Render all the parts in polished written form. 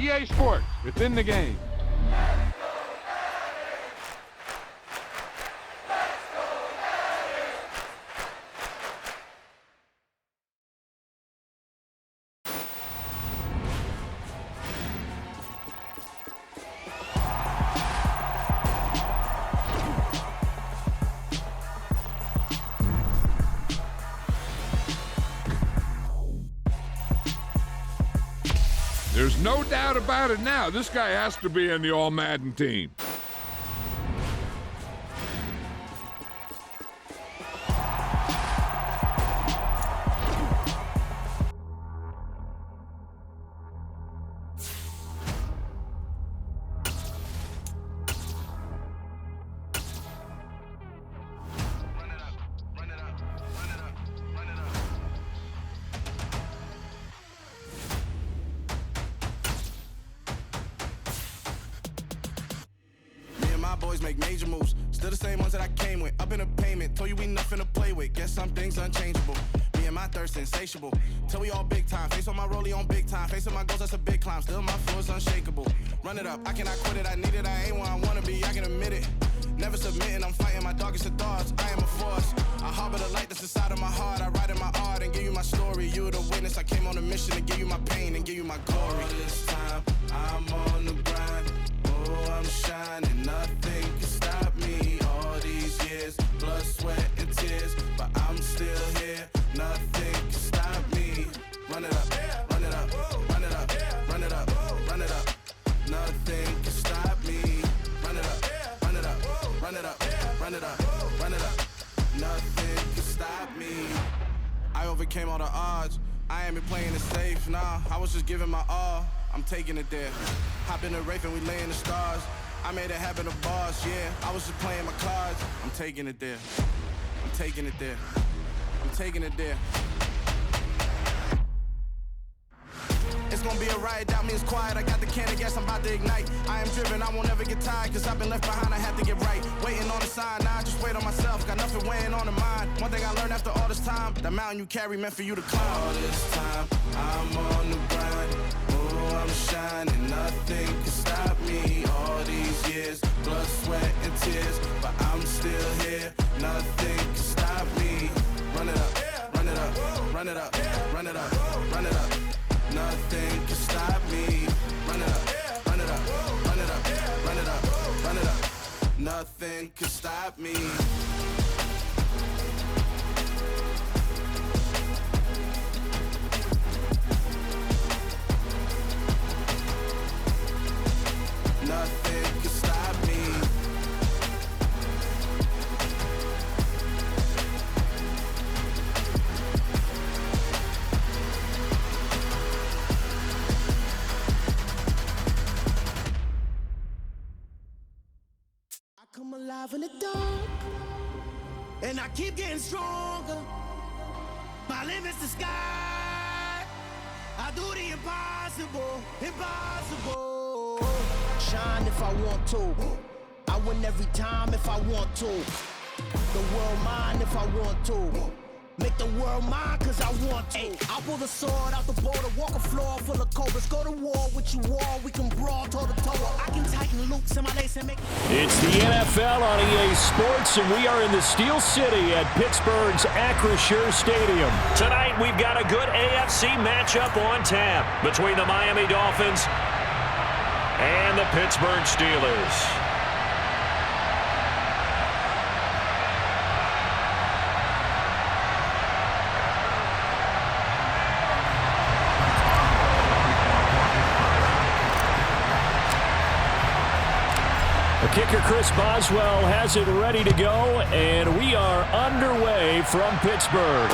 EA Sports. It's in the game. There's no doubt about it now. This guy has to be in the All-Madden team. Boys make major moves, still the same ones that I came with. Up in a payment, told you we nothing to play with. Guess some things unchangeable. Me and my thirst insatiable. Till we all big time. Face on my rollie on big time. Facing my goals, that's a big climb. Still my flow is unshakable. Run it up, I cannot quit it. I need it, I ain't where I wanna be. I can admit it. Never submitting, I'm fighting my darkest of thoughts. I am a force. I harbor the light that's inside of my heart. I write in my art and give you my story. You the witness. I came on a mission to give you my pain and give you my glory. All this time, I'm on the grind. Oh, I'm shining. Nothing can stop me. All these years, blood, sweat, and tears, but I'm still here. Nothing can stop me. Run it up, run it up, run it up, run it up, run it up. Nothing can stop me. Run it up, run it up, run it up, run it up, run it up. Nothing can stop me. I overcame all the odds. I ain't been playing it safe, nah. I was just giving my all. I'm taking it there. Hop in the Wraith and we lay in the stars. I made it happen, a boss, yeah. I was just playing my cards. I'm taking it there. I'm taking it there. I'm taking it there. It's gonna be a riot, doubt me it's quiet. I got the can of gas, I'm about to ignite. I am driven, I won't ever get tired, cause I've been left behind, I have to get right. Waiting on the sign, now I just wait on myself. Got nothing weighing on the mind. One thing I learned after all this time, the mountain you carry meant for you to climb. All this time, I'm on the grind. Oh, I'm shining, nothing can stop me. All these years, blood, sweat, and tears, but I'm still here. Nothing can stop me. Run it up, run it up, run it up, run it up, run it up. Nothing can stop me. Run it up, run it up, run it up, run it up, run it up. Nothing can stop me. Nothing can stop me. Come alive in the dark, and I keep getting stronger. My limit's the sky. I do the impossible, impossible. Shine if I want to. I win every time if I want to. The world mine if I want to. Make the world mine cause I want to. I pull the sword out the border, walk a floor full of cobras. Go to war with you all, we can brawl toe to toe. I can tighten loops in my lace and make... It's the NFL on EA Sports, and we are in the Steel City at Pittsburgh's Acrisure Stadium. Tonight, we've got a good AFC matchup on tap between the Miami Dolphins and the Pittsburgh Steelers. The kicker, Chris Boswell, has it ready to go, and we are underway from Pittsburgh.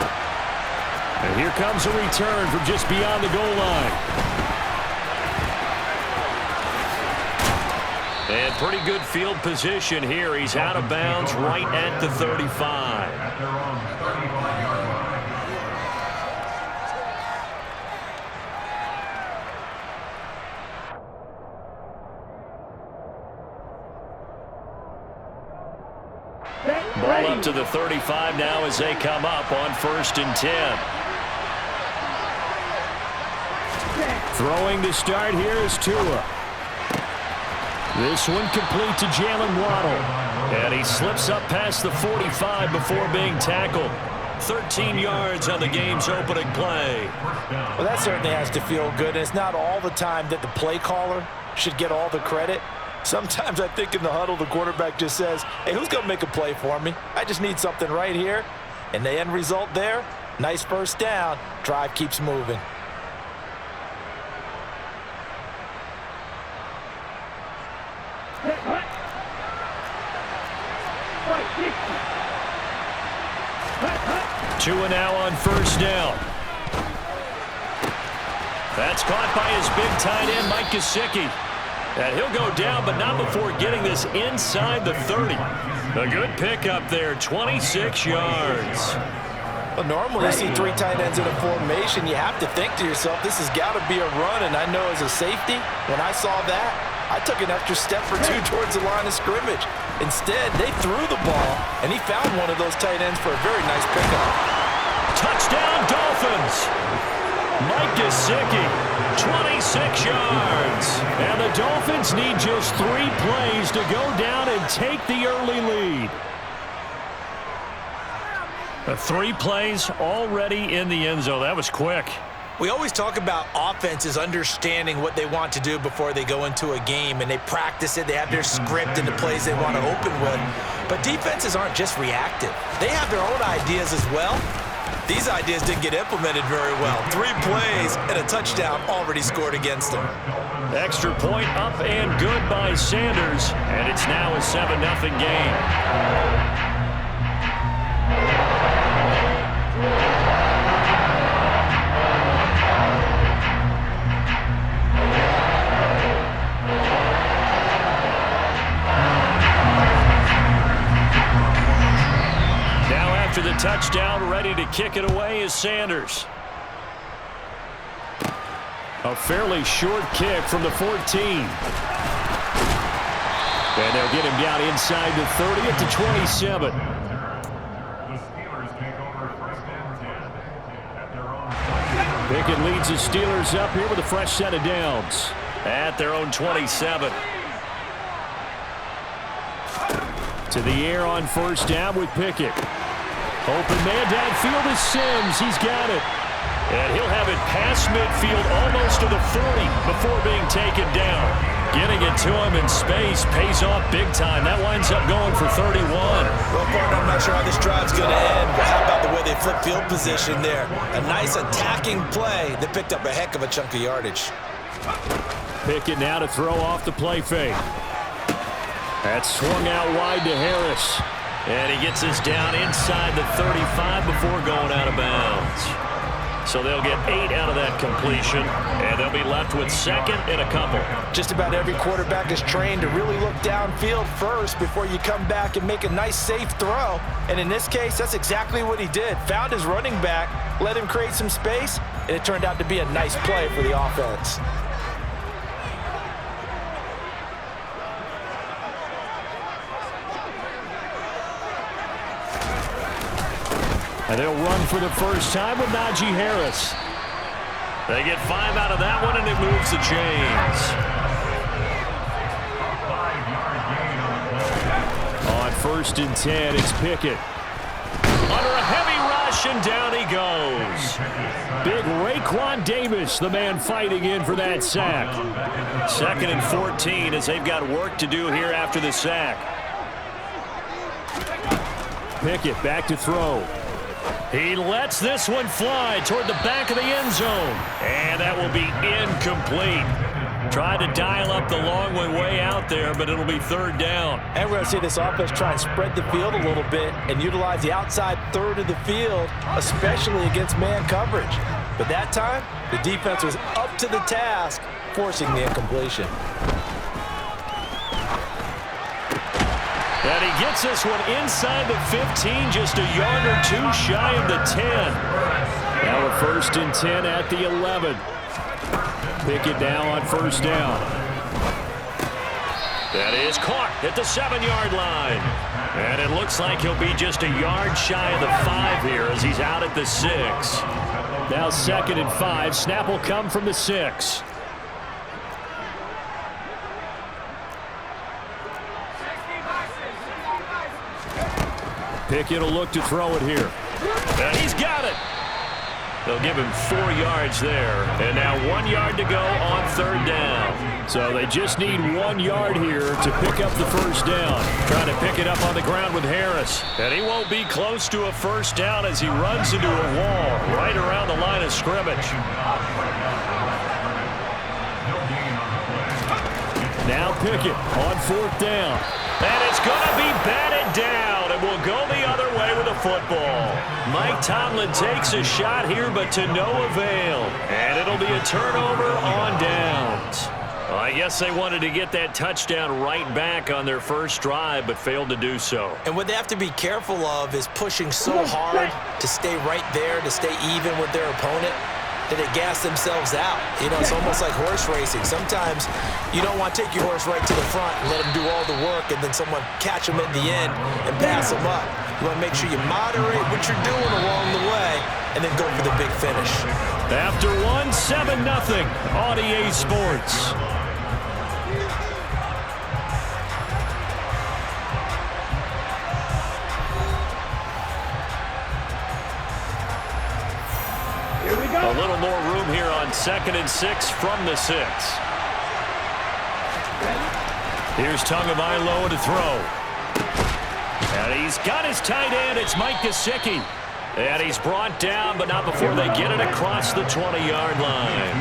And here comes a return from just beyond the goal line. And pretty good field position here. He's out of bounds right at the 35. Ball up to the 35 now as they come up on 1st and 10. Throwing to start here is Tua. This one complete to Jalen Waddle. And he slips up past the 45 before being tackled. 13 yards on the game's opening play. Well, that certainly has to feel good. And it's not all the time that the play caller should get all the credit. Sometimes I think in the huddle, the quarterback just says, hey, who's going to make a play for me? I just need something right here. And the end result there, nice first down. Drive keeps moving. Tua now on first down. That's caught by his big tight end, Mike Gesicki. And he'll go down, but not before getting this inside the 30. A good pickup there, 26 yards. Well, normally you see three tight ends in a formation. You have to think to yourself, this has got to be a run. And I know as a safety, when I saw that, I took an extra step or two towards the line of scrimmage. Instead, they threw the ball, and he found one of those tight ends for a very nice pickup. Touchdown, Dolphins! Mike Gesicki, 26 yards. And the Dolphins need just 3 plays to go down and take the early lead. 3 plays already in the end zone. That was quick. We always talk about offenses understanding what they want to do before they go into a game, and they practice it. They have their script and the plays they want to open with. But defenses aren't just reactive. They have their own ideas as well. These ideas didn't get implemented very well. 3 plays and a touchdown already scored against them. Extra point up and good by Sanders, and it's now a 7-0 game. After the touchdown, ready to kick it away is Sanders. A fairly short kick from the 14. And they'll get him down inside the 30 at the 27. Pickett leads the Steelers up here with a fresh set of downs at their own 27. To the air on first down with Pickett. Open man downfield is Sims. He's got it. And he'll have it past midfield almost to the 40 before being taken down. Getting it to him in space pays off big time. That winds up going for 31. Well, partner, I'm not sure how this drive's going to end, but how about the way they flip field position there? A nice attacking play that picked up a heck of a chunk of yardage. Pickett now to throw off the play fake. That's swung out wide to Harris. And he gets this down inside the 35 before going out of bounds. So they'll get 8 out of that completion, and they'll be left with second and a couple. Just about every quarterback is trained to really look downfield first before you come back and make a nice, safe throw. And in this case, that's exactly what he did. Found his running back, let him create some space, and it turned out to be a nice play for the offense. And they'll run for the first time with Najee Harris. They get 5 out of that one, and it moves the chains. On first and 10, it's Pickett. Under a heavy rush, and down he goes. Big Raekwon Davis, the man fighting in for that sack. 2nd and 14 as they've got work to do here after the sack. Pickett back to throw. He lets this one fly toward the back of the end zone. And that will be incomplete. Tried to dial up the long one way out there, but it'll be 3rd down. And we're going to see this offense try and spread the field a little bit and utilize the outside third of the field, especially against man coverage. But that time, the defense was up to the task, forcing the incompletion. And he gets this one inside the 15, just a yard or 2 shy of the 10. Now a 1st and 10 at the 11. Pickett now on first down. That is caught at the 7-yard line. And it looks like he'll be just a yard shy of the 5 here as he's out at the 6. Now 2nd and 5. Snap will come from the 6. Pickett will look to throw it here. And he's got it. They'll give him 4 yards there. And now 1 yard to go on 3rd down. So they just need 1 yard here to pick up the first down. Trying to pick it up on the ground with Harris. And he won't be close to a first down as he runs into a wall right around the line of scrimmage. Now Pickett on 4th down. And it's going to be batted down, and we'll go the other way with the football. Mike Tomlin takes a shot here, but to no avail. And it'll be a turnover on downs. Well, I guess they wanted to get that touchdown right back on their first drive, but failed to do so. And what they have to be careful of is pushing so hard to stay right there, to stay even with their opponent, that they gas themselves out. You know, it's almost like horse racing. Sometimes you don't want to take your horse right to the front and let them do all the work and then someone catch them at the end and pass them up. You want to make sure you moderate what you're doing along the way and then go for the big finish. After 1, 7-0 on EA Sports. A little more room here on 2nd and 6 from the 6. Here's Tagovailoa to throw. And he's got his tight end. It's Mike Gesicki. And he's brought down, but not before they get it across the 20-yard line.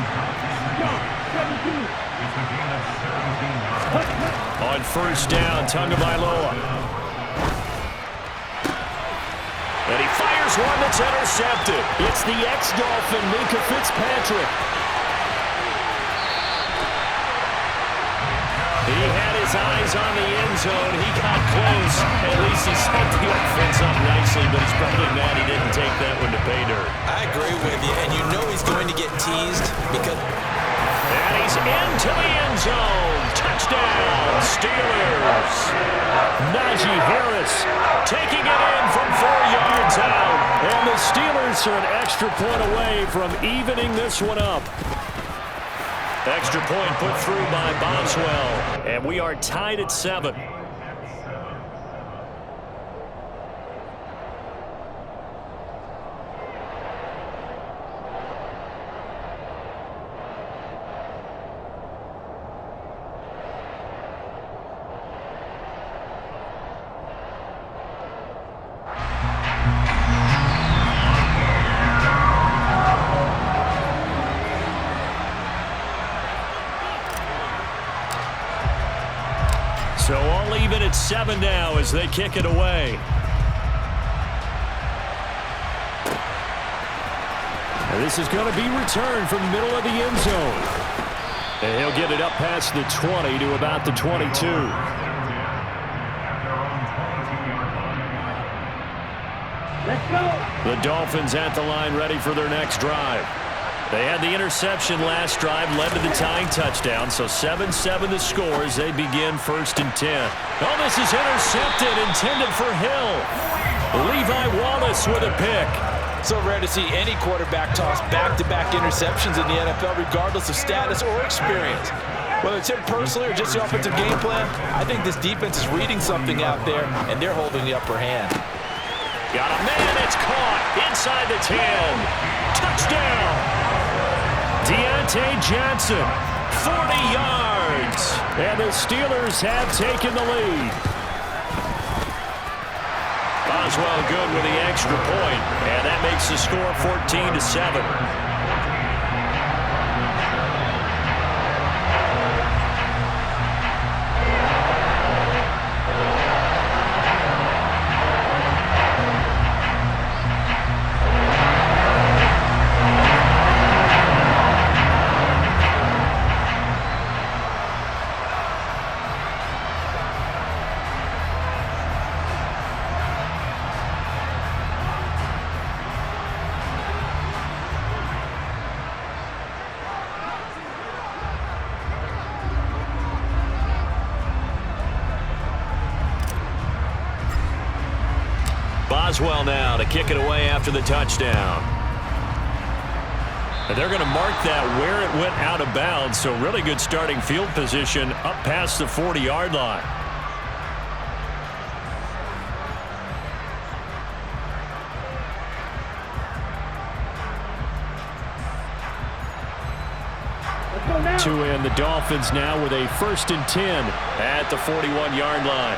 On 1st down, Tagovailoa. And he fires one that's intercepted. It's the ex-Dolphin, Minka Fitzpatrick. He had his eyes on the end zone. He got close. At least he set the offense up nicely, but he's probably mad he didn't take that one to pay dirt. I agree with you, and you know he's going to get teased because... And he's into the end zone. Touchdown, Steelers. Najee Harris taking it in from 4 yards out. And the Steelers are an extra point away from evening this one up. Extra point put through by Boswell. And we are tied at 7. So all even at 7 now as they kick it away. And this is going to be returned from the middle of the end zone. And he'll get it up past the 20 to about the 22. Let's go. The Dolphins at the line ready for their next drive. They had the interception last drive, led to the tying touchdown, so 7-7 the score as they begin 1st and 10. Oh, this is intercepted, intended for Hill. Levi Wallace with a pick. So rare to see any quarterback toss back-to-back interceptions in the NFL, regardless of status or experience. Whether it's him personally or just the offensive game plan, I think this defense is reading something out there, and they're holding the upper hand. Got a man, it's caught inside the 10. Touchdown. Deontay Johnson, 40 yards. And the Steelers have taken the lead. Boswell good with the extra point, and that makes the score 14-7. Boswell now to kick it away after the touchdown. And they're going to mark that where it went out of bounds, so really good starting field position up past the 40-yard line. Tua and the Dolphins now with a 1st and 10 at the 41-yard line.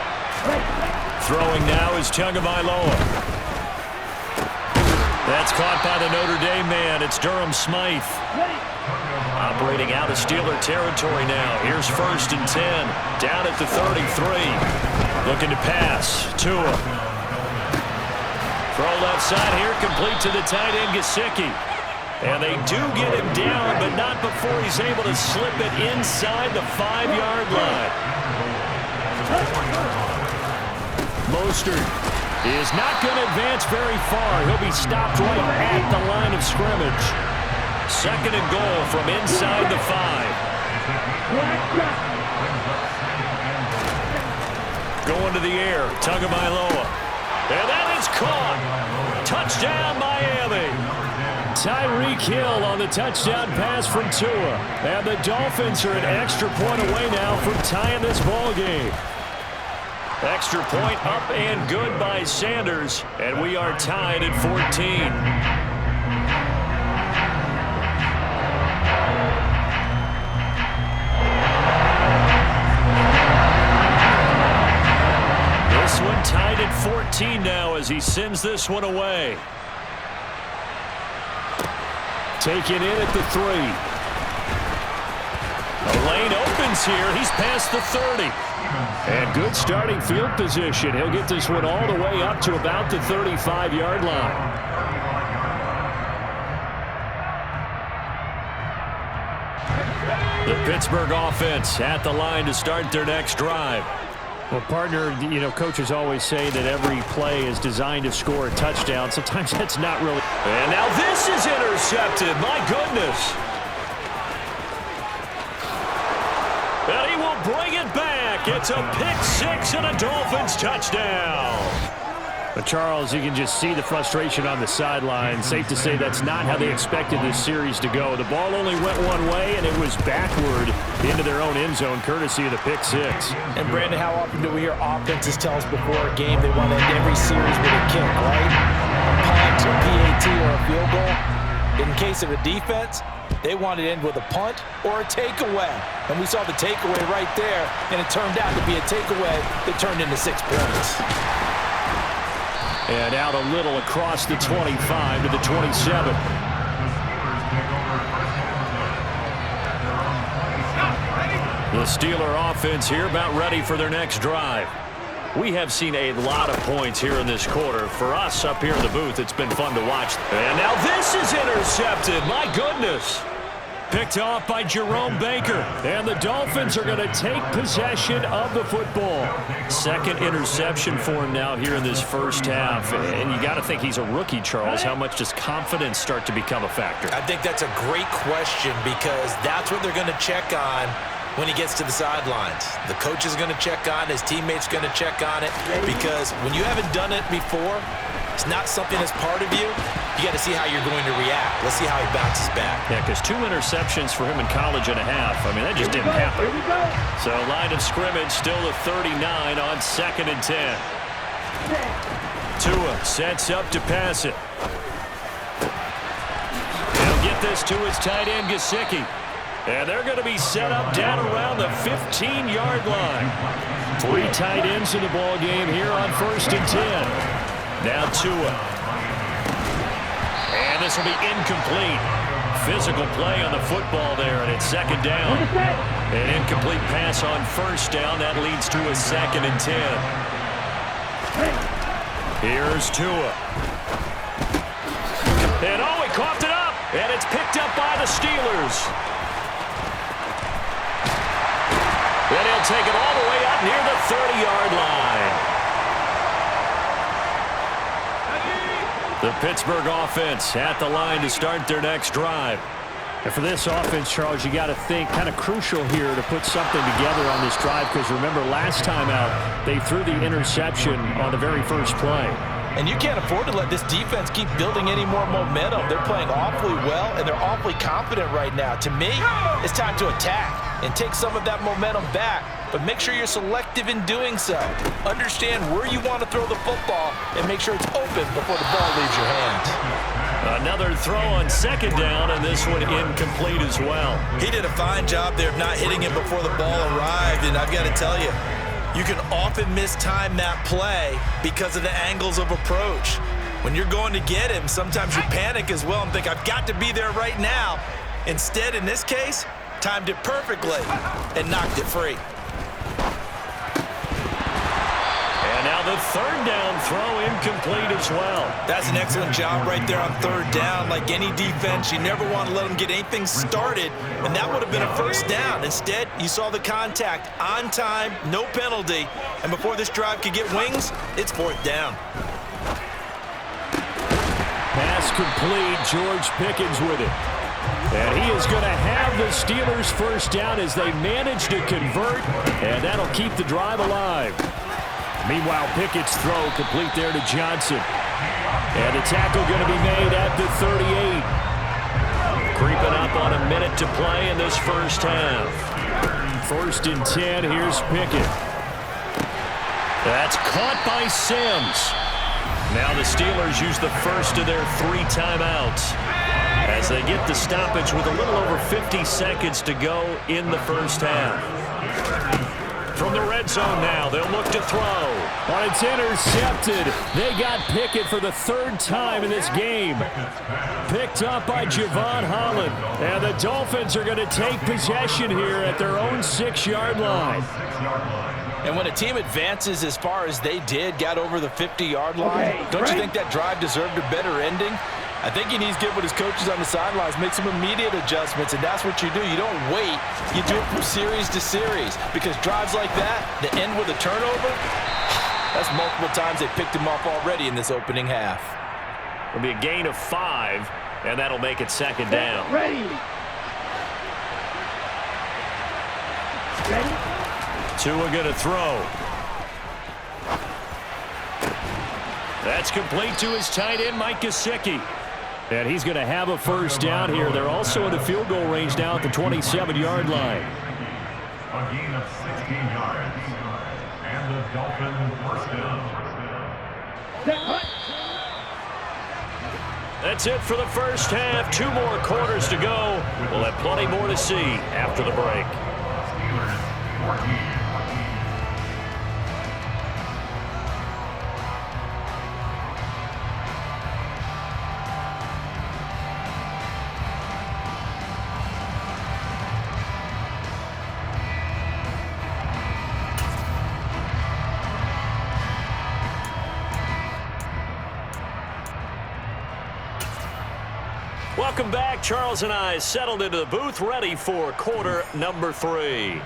Throwing now is Tagovailoa. That's caught by the Notre Dame man. It's Durham Smythe. Operating out of Steeler territory now. Here's 1st and 10. Down at the 33. Looking to pass. Tua. Throw left side here. Complete to the tight end, Gesicki. And they do get him down, but not before he's able to slip it inside the 5-yard line. Mostert is not going to advance very far. He'll be stopped right at the line of scrimmage. 2nd and goal from inside the 5. Going to the air, Tagovailoa. And that is caught. Touchdown, Miami. Tyreek Hill on the touchdown pass from Tua. And the Dolphins are an extra point away now from tying this ball game. Extra point up and good by Sanders. And we are tied at 14. This one tied at 14 now as he sends this one away. Taken in at the 3. The lane opens here. He's past the 30. And good starting field position. He'll get this one all the way up to about the 35-yard line. The Pittsburgh offense at the line to start their next drive. Well, partner, you know, coaches always say that every play is designed to score a touchdown. Sometimes that's not really. And now this is intercepted. My goodness. And he will bring it back. It's a pick-6 and a Dolphins touchdown. But Charles, you can just see the frustration on the sideline. Safe to say that's not how they expected this series to go. The ball only went one way, and it was backward into their own end zone, courtesy of the pick-6. And, Brandon, how often do we hear offenses tell us before a game they want to end every series with a kick, right? A punt, a PAT, or a field goal. In case of a defense, they want to end with a punt or a takeaway. And we saw the takeaway right there, and it turned out to be a takeaway that turned into 6 points. And out a little across the 25 to the 27. The Steeler offense here about ready for their next drive. We have seen a lot of points here in this quarter. For us up here in the booth, it's been fun to watch. And now this is intercepted. My goodness. Picked off by Jerome Baker. And the Dolphins are going to take possession of the football. 2nd interception for him now here in this first half. And you got to think he's a rookie, Charles. How much does confidence start to become a factor? I think that's a great question because that's what they're going to check on when he gets to the sidelines. The coach is going to check on, his teammates going to check on it, because when you haven't done it before, it's not something that's part of you. You got to see how you're going to react. Let's see how he bounces back. Yeah, because 2 interceptions for him in college and a half. I mean, that just didn't happen. So line of scrimmage still a 39 on 2nd and 10. Tua sets up to pass it. He'll get this to his tight end, Gesicki. And they're going to be set up down around the 15-yard line. 3 tight ends in the ball game here on 1st and 10. Now Tua. And this will be incomplete. Physical play on the football there, and it's 2nd down. An incomplete pass on 1st down. That leads to a 2nd and 10. Here's Tua. And oh, he coughed it up. And it's picked up by the Steelers. Then he'll take it all the way up near the 30-yard line. The Pittsburgh offense at the line to start their next drive. And for this offense, Charles, you got to think kind of crucial here to put something together on this drive, because remember last time out, they threw the interception on the very first play. And you can't afford to let this defense keep building any more momentum. They're playing awfully well, and they're awfully confident right now. To me, it's time to attack and take some of that momentum back, but make sure you're selective in doing so. Understand where you want to throw the football and make sure it's open before the ball leaves your hands. Another throw on second down, and this one incomplete as well. He did a fine job there of not hitting it before the ball arrived, and I've got to tell you, you can often mistime that play because of the angles of approach. When you're going to get him, sometimes you panic as well and think, I've got to be there right now. Instead, in this case, timed it perfectly and knocked it free. And now the third down throw incomplete as well. That's an excellent job right there on third down. Like any defense, you never want to let them get anything started, and that would have been a first down. Instead, you saw the contact on time, no penalty, and before this drive could get wings, it's fourth down. Pass complete, George Pickens with it. And he is going to have the Steelers first down as they manage to convert, and that'll keep the drive alive. Meanwhile, Pickett's throw complete there to Johnson. And the tackle going to be made at the 38. Creeping up on a minute to play in this first half. First and 10, here's Pickett. That's caught by Sims. Now the Steelers use the first of their 3 timeouts as they get the stoppage with a little over 50 seconds to go in the first half. From the red zone now, they'll look to throw. But it's intercepted. They got Pickett for the 3rd time in this game. Picked up by Javon Holland. And the Dolphins are going to take possession here at their own 6-yard line. And when a team advances as far as they did, got over the 50-yard line, don't you think that drive deserved a better ending? I think he needs to get with his coaches on the sidelines, make some immediate adjustments, and that's what you do. You don't wait. You do it from series to series, because drives like that, that end with a turnover, that's multiple times they picked him off already in this opening half. It'll be a gain of 5, and that'll make it second down. Ready. Tua going to throw. That's complete to his tight end, Mike Gesicki. And he's going to have a first down here. They're also in the field goal range now at the 27-yard line. A gain of 16 yards. And the Dolphins first down. That's it for the first half. 2 more quarters to go. We'll have plenty more to see after the break. Steelers 14. Welcome back. Charles and I settled into the booth, ready for quarter number 3.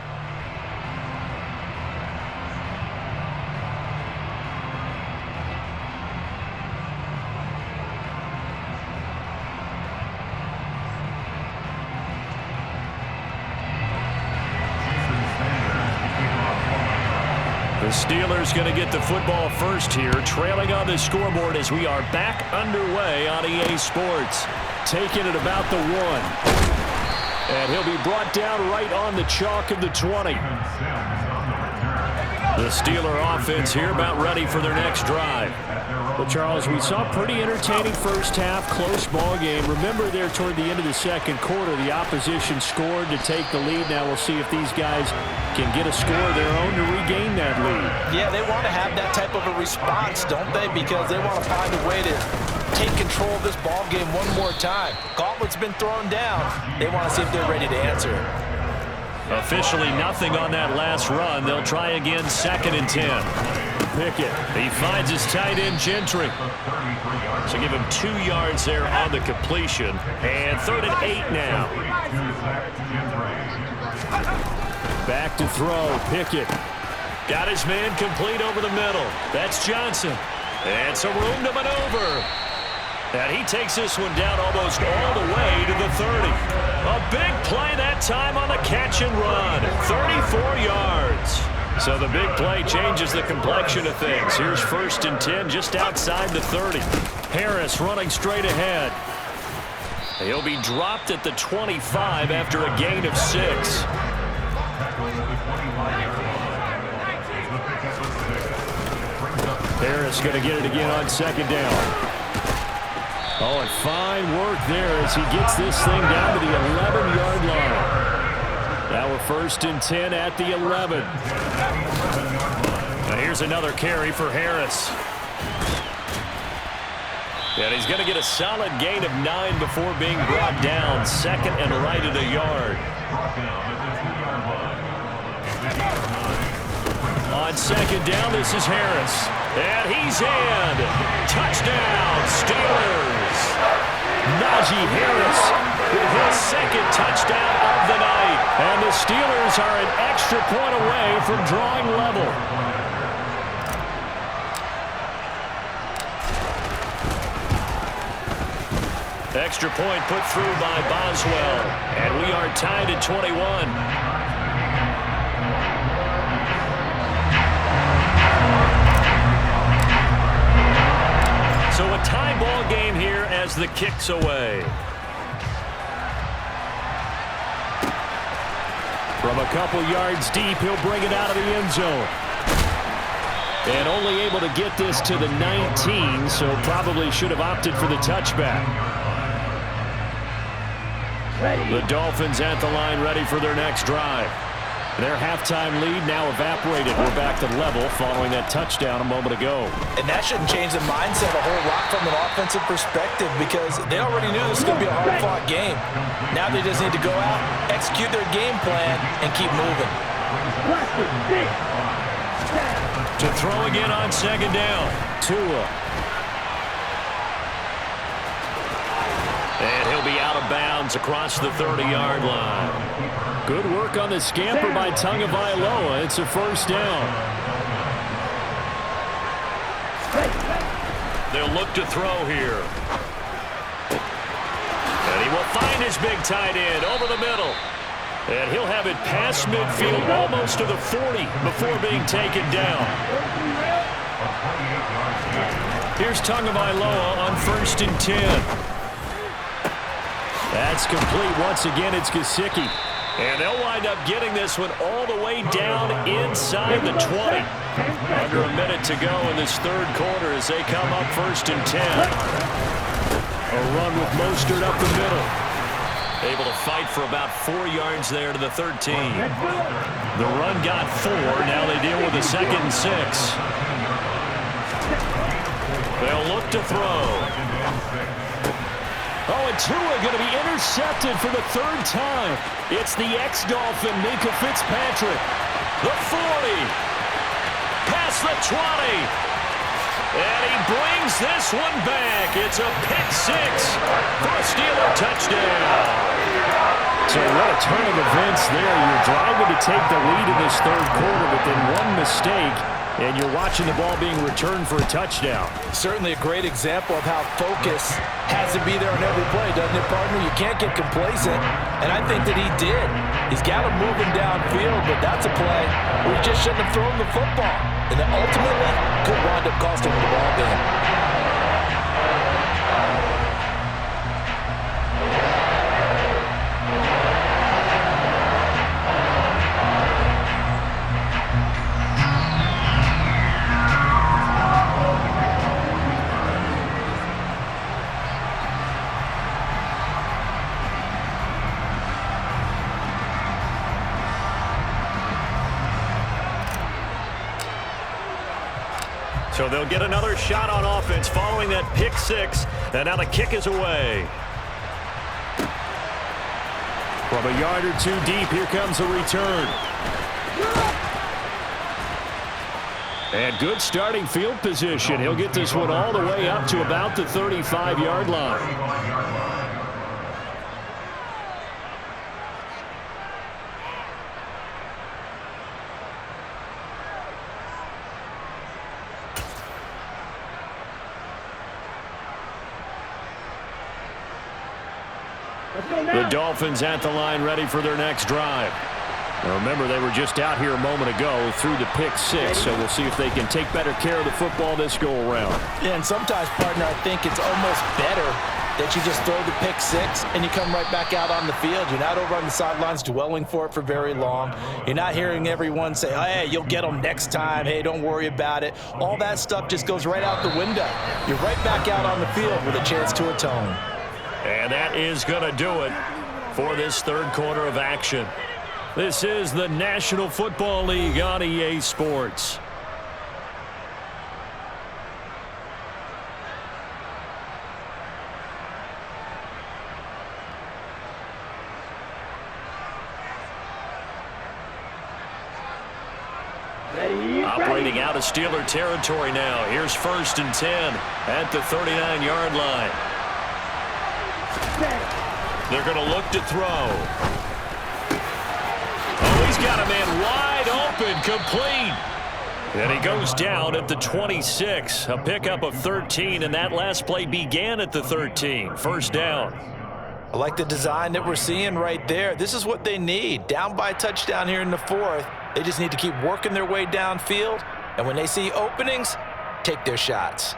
The Steelers going to get the football first here, trailing on the scoreboard as we are back underway on EA Sports. Taking it about the 1. And he'll be brought down right on the chalk of the 20. The Steeler offense here about ready for their next drive. Well, Charles, we saw a pretty entertaining first half, close ball game. Remember there toward the end of the second quarter, the opposition scored to take the lead. Now we'll see if these guys can get a score of their own to regain that lead. Yeah, they want to have that type of a response, don't they? Because they want to find a way to take control of this ball game one more time. Gauntlet's been thrown down. They want to see if they're ready to answer. Officially nothing on that last run. They'll try again, 2nd and 10. Pickett, he finds his tight end Gentry. So give him 2 yards there on the completion. And 3rd and 8 now. Back to throw, Pickett. Got his man complete over the middle. That's Johnson. And some room to maneuver. And he takes this one down almost all the way to the 30. A big play that time on the catch and run. 34 yards. So the big play changes the complexion of things. Here's 1st and 10 just outside the 30. Harris running straight ahead. He'll be dropped at the 25 after a gain of 6. Harris going to get it again on 2nd down. Oh, and fine work there as he gets this thing down to the 11-yard line. Now we're 1st and 10 at the 11. Now here's another carry for Harris. And he's going to get a solid gain of 9 before being brought down. 2nd and right at a yard. On 2nd down, this is Harris. And he's in. Touchdown, Steelers. Najee Harris with his 2nd touchdown of the night. And the Steelers are an extra point away from drawing level. Extra point put through by Boswell. And we are tied at 21. So a tie ball game here as the kick's away. From a couple yards deep, he'll bring it out of the end zone. And only able to get this to the 19, so probably should have opted for the touchback. The Dolphins at the line ready for their next drive. Their halftime lead now evaporated. We're back to level following that touchdown a moment ago. And that shouldn't change the mindset a whole lot from an offensive perspective because they already knew this was going to be a hard-fought game. Now they just need to go out, execute their game plan, and keep moving. To throw again on 2nd down. Tua. And he'll be out of bounds across the 30-yard line. Good work on the scamper by Tagovailoa. It's a 1st down. They'll look to throw here. And he will find his big tight end over the middle. And he'll have it past midfield almost to the 40 before being taken down. Here's Tagovailoa on 1st and 10. That's complete. Once again, it's Gesicki. And they'll wind up getting this one all the way down inside the 20. Under a minute to go in this 3rd quarter as they come up 1st and 10. A run with Mostert up the middle. Able to fight for about 4 yards there to the 13. The run got 4. Now they deal with a 2nd and 6. They'll look to throw. Oh, and Tua going to be intercepted for the 3rd time. It's the ex-Dolphin, Minkah Fitzpatrick. The 40. Past the 20. And he brings this one back. It's a pick 6 for a Steeler touchdown. So what a turn of events there. You're driving to take the lead in this 3rd quarter, but then one mistake, and you're watching the ball being returned for a touchdown. Certainly a great example of how focus has to be there on every play, doesn't it, partner? You can't get complacent, and I think that he did. He's got him moving downfield, but that's a play where he just shouldn't have thrown the football. And that ultimately could wind up costing him the ball game. So they'll get another shot on offense following that pick 6. And now the kick is away. From a yard or 2 deep, here comes a return. And good starting field position. He'll get this one all the way up to about the 35-yard line. The Dolphins at the line ready for their next drive. Now remember, they were just out here a moment ago through the pick six, so we'll see if they can take better care of the football this go-around. Yeah, and sometimes, partner, I think it's almost better that you just throw the pick six and you come right back out on the field. You're not over on the sidelines dwelling for it for very long. You're not hearing everyone say, hey, you'll get them next time. Hey, don't worry about it. All that stuff just goes right out the window. You're right back out on the field with a chance to atone. And that is going to do it for this third quarter of action. This is the National Football League on EA Sports. Operating out of Steeler territory now. Here's 1st and 10 at the 39-yard line. They're going to look to throw. Oh, he's got a man wide open, complete. And he goes down at the 26. A pickup of 13, and that last play began at the 13. First down. I like the design that we're seeing right there. This is what they need. Down by a touchdown here in the fourth. They just need to keep working their way downfield. And when they see openings, take their shots.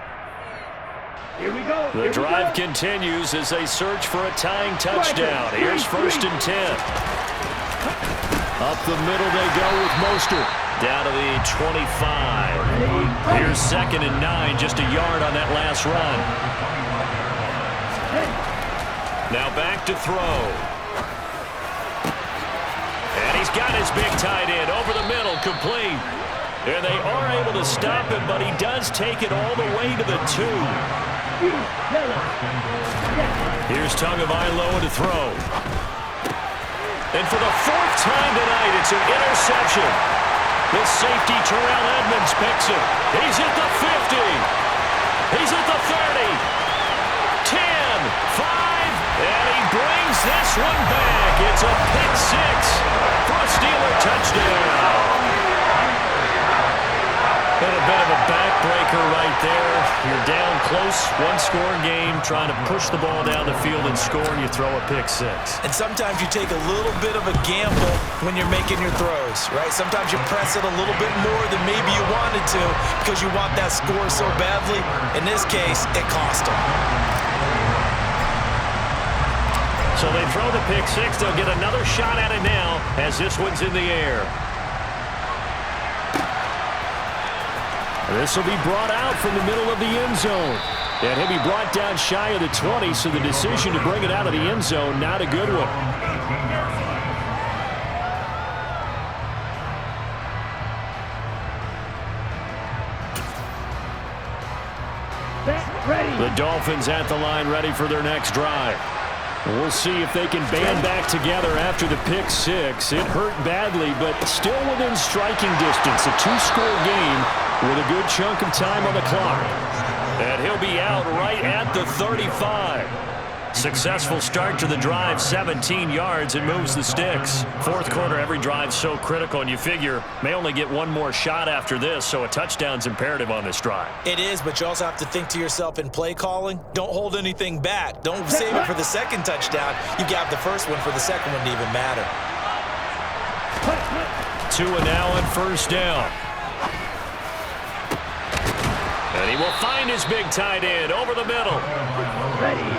Here we go. The drive continues as they search for a tying touchdown. Here's 1st and 10. Up the middle they go with Mostert. Down to the 25. Here's 2nd and 9, just a yard on that last run. Now back to throw. And he's got his big tight end over the middle, complete. And they are able to stop him, but he does take it all the way to the 2. Here's Tagovailoa to throw. And for the 4th time tonight, it's an interception. The safety, Terrell Edmonds, picks it. He's at the 50. He's at the 30. 10, 5, and he brings this one back. It's a pick six for a Steeler touchdown. And a bit of a backbreaker right there. You're down close, one-score game, trying to push the ball down the field and score, and you throw a pick six. And sometimes you take a little bit of a gamble when you're making your throws, right? Sometimes you press it a little bit more than maybe you wanted to because you want that score so badly. In this case, it cost them. So they throw the pick six. They'll get another shot at it now as this one's in the air. This will be brought out from the middle of the end zone. And he'll be brought down shy of the 20, so the decision to bring it out of the end zone, not a good one. The Dolphins at the line, ready for their next drive. We'll see if they can band back together after the pick six. It hurt badly, but still within striking distance. A two-score game with a good chunk of time on the clock. And he'll be out right at the 35. Successful start to the drive, 17 yards, and moves the sticks. Fourth quarter, every drive's so critical, and you figure may only get one more shot after this, so a touchdown's imperative on this drive. It is, but you also have to think to yourself in play calling, don't hold anything back. Don't save it for the second touchdown. You got the first one for the second one to even matter. 2 and now on first down. And he will find his big tight end over the middle.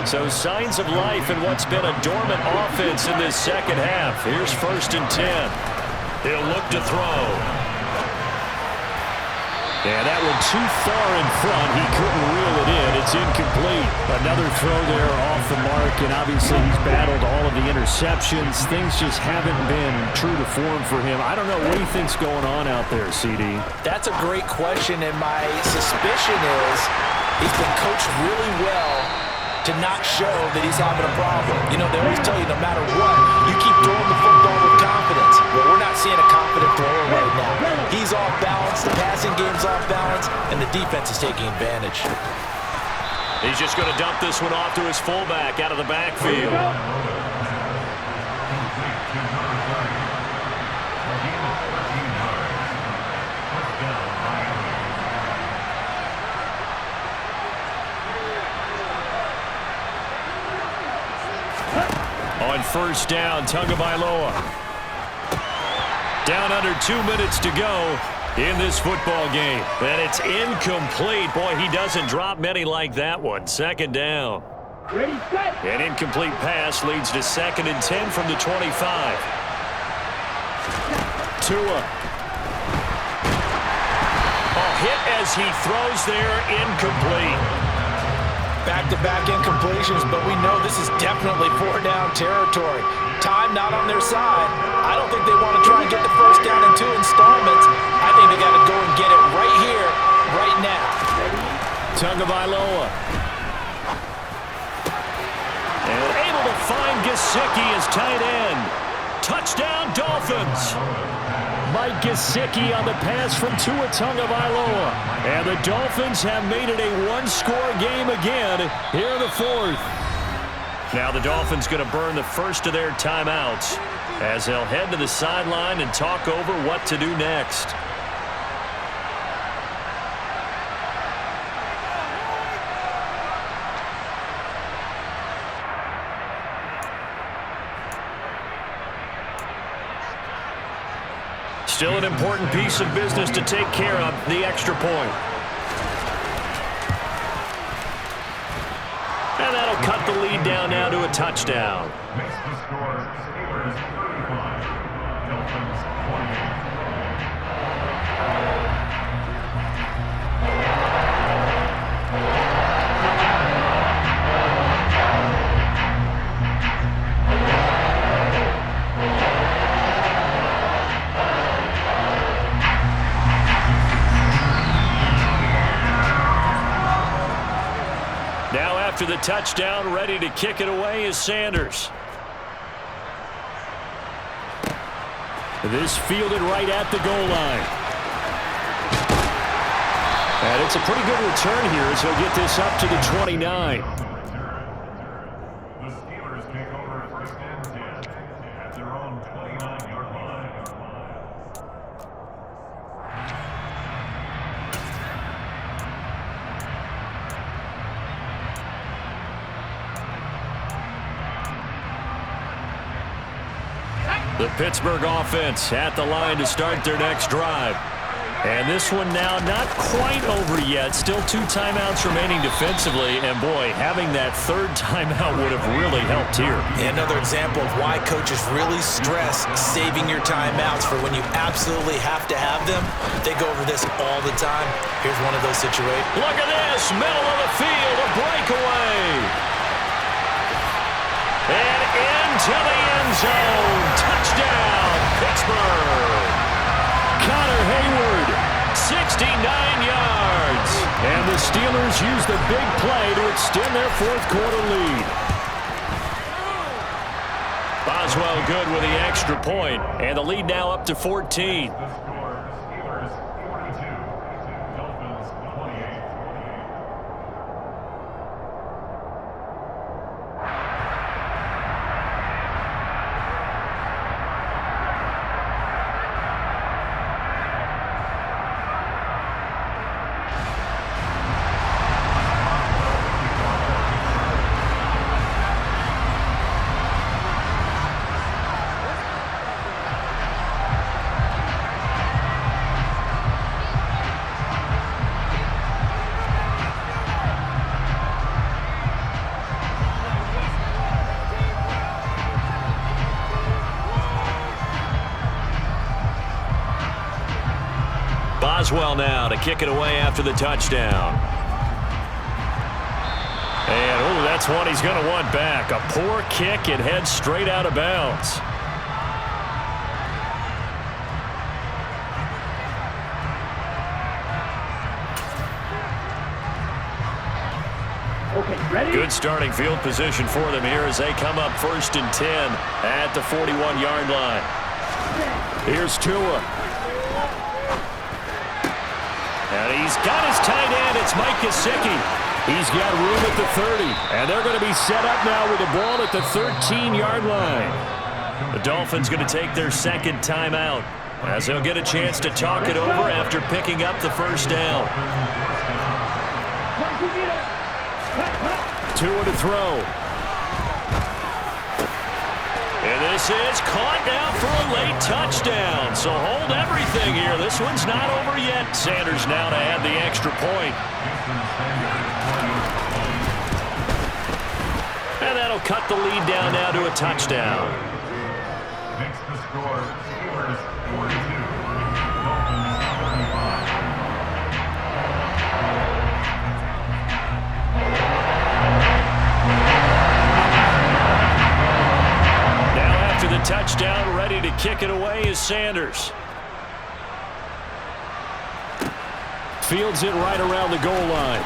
So signs of life in what's been a dormant offense in this second half. Here's 1st and 10. He'll look to throw. And that one too far in front. He couldn't reel it in. It's incomplete. Another throw there off the mark, and obviously he's battled all of the interceptions. Things just haven't been true to form for him. I don't know what he thinks going on out there, CD. That's a great question, and my suspicion is he's been coached really well to not show that he's having a problem. You know, they always tell you no matter what, you keep throwing the football with confidence. Well, we're not seeing a confident thrower right now. He's off balance, the passing game's off balance, and the defense is taking advantage. He's just going to dump this one off to his fullback out of the backfield. On first down, Tagovailoa. Down under 2 minutes to go in this football game. And it's incomplete. Boy, he doesn't drop many like that one. Second down. Ready, set. An incomplete pass leads to 2nd and 10 from the 25. Tua. Hit as he throws there, incomplete. Back-to-back incompletions, but we know this is definitely 4-down territory. Time not on their side. I don't think they want to try and get the first down in 2 installments. I think they got to go and get it right here, right now. Tagovailoa. And able to find Gesicki as tight end. Touchdown, Dolphins. Mike Gesicki on the pass from Tua Tagovailoa. And the Dolphins have made it a one-score game again here in the 4th. Now the Dolphins going to burn the first of their timeouts as they'll head to the sideline and talk over what to do next. Still an important piece of business to take care of, the extra point. And that'll cut the lead down now to a touchdown. Makes the score Steelers 35, Dolphins 28. After the touchdown, ready to kick it away is Sanders. This fielded right at the goal line. And it's a pretty good return here as he'll get this up to the 29. The Steelers take over 1st and 10 at their own 29-yard line. The Pittsburgh offense at the line to start their next drive. And this one now not quite over yet. Still 2 timeouts remaining defensively. And, boy, having that 3rd timeout would have really helped here. Another example of why coaches really stress saving your timeouts for when you absolutely have to have them. They go over this all the time. Here's one of those situations. Look at this. Middle of the field. A breakaway. And into the end zone. Touchdown, Pittsburgh. Connor Hayward, 69 yards. And the Steelers use the big play to extend their 4th quarter lead. Boswell good with the extra point, and the lead now up to 14. The score Steelers 42, Dolphins 28. Boswell now to kick it away after the touchdown. And, that's one he's going to want back. A poor kick. It heads straight out of bounds. Okay, ready? Good starting field position for them here as they come up 1st and 10 at the 41-yard line. Here's Tua. And he's got his tight end. It's Mike Gesicki. He's got room at the 30. And they're going to be set up now with the ball at the 13-yard line. The Dolphins going to take their 2nd timeout as they'll get a chance to talk it over after picking up the 1st down. Tua to throw. And this this is caught now for a late touchdown. So hold everything here. This one's not over yet. Sanders now to add the extra point. And that'll cut the lead down now to a touchdown. Makes the score Steelers 42, Dolphins 35. Now after the touchdown, ready to kick it away is Sanders. Fields it right around the goal line.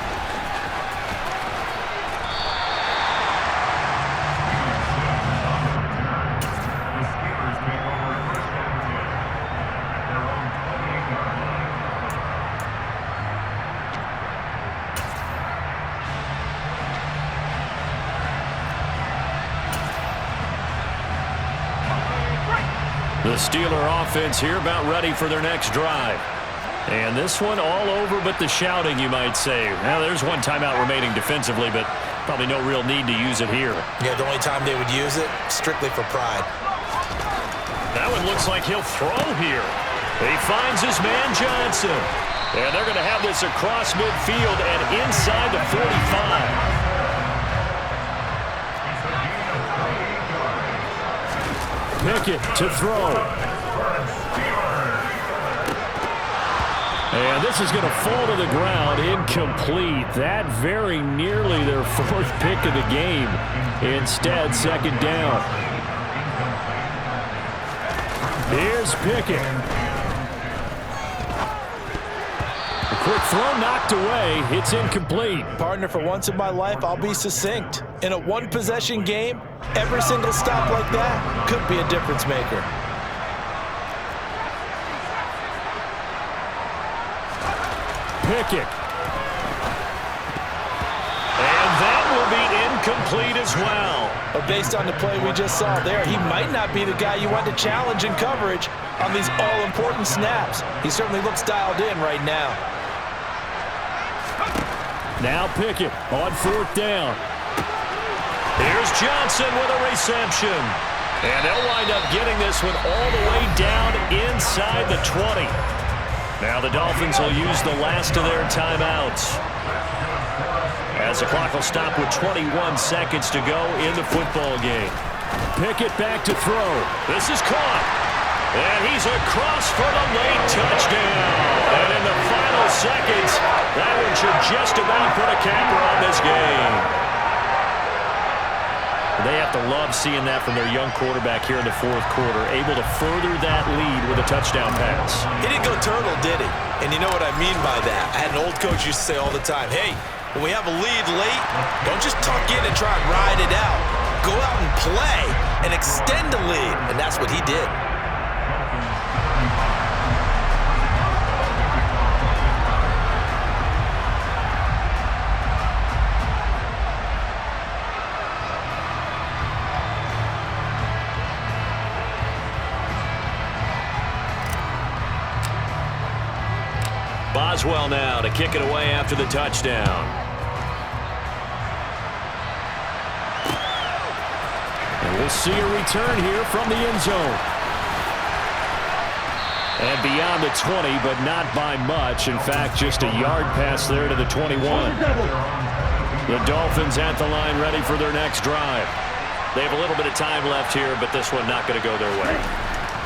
The Steeler offense here about ready for their next drive. And this one all over but the shouting, you might say. Now, there's one timeout remaining defensively, but probably no real need to use it here. Yeah, the only time they would use it, strictly for pride. That one looks like he'll throw here. He finds his man Johnson. And they're going to have this across midfield and inside the 45. Pickett to throw. And this is going to fall to the ground, incomplete. That very nearly their fourth pick of the game. Instead, second down. Here's Pickett. A quick throw knocked away. It's incomplete. Partner, for once in my life, I'll be succinct. In a one-possession game, every single stop like that could be a difference maker. Pickett. And that will be incomplete as well. But based on the play we just saw there, he might not be the guy you want to challenge in coverage on these all-important snaps. He certainly looks dialed in right now. Now Pickett on fourth down. Here's Johnson with a reception. And they'll wind up getting this one all the way down inside the 20. Now the Dolphins will use the last of their timeouts, as the clock will stop with 21 seconds to go in the football game. Pickett back to throw. This is caught. And he's across for the late touchdown. And in the final seconds, that one should just about put a capper on this game. They have to love seeing that from their young quarterback here in the fourth quarter, able to further that lead with a touchdown pass. He didn't go turtle, did he? And you know what I mean by that. I had an old coach used to say all the time, hey, when we have a lead late, don't just tuck in and try and ride it out. Go out and play and extend the lead. And that's what he did. Boswell now to kick it away after the touchdown. And we'll see a return here from the end zone. And beyond the 20, but not by much. In fact, just a yard pass there to the 21. The Dolphins at the line ready for their next drive. They have a little bit of time left here, but this one not going to go their way.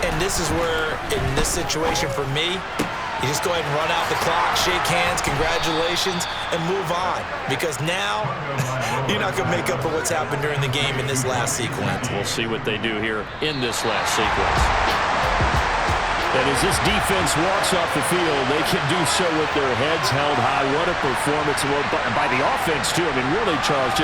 And this is where, in this situation for me, you just go ahead and run out the clock, shake hands, congratulations, and move on. Because now, you're not going to make up for what's happened during the game in this last sequence. We'll see what they do here in this last sequence. And as this defense walks off the field, they can do so with their heads held high. What a performance by the offense, too. I mean, really, Charles, just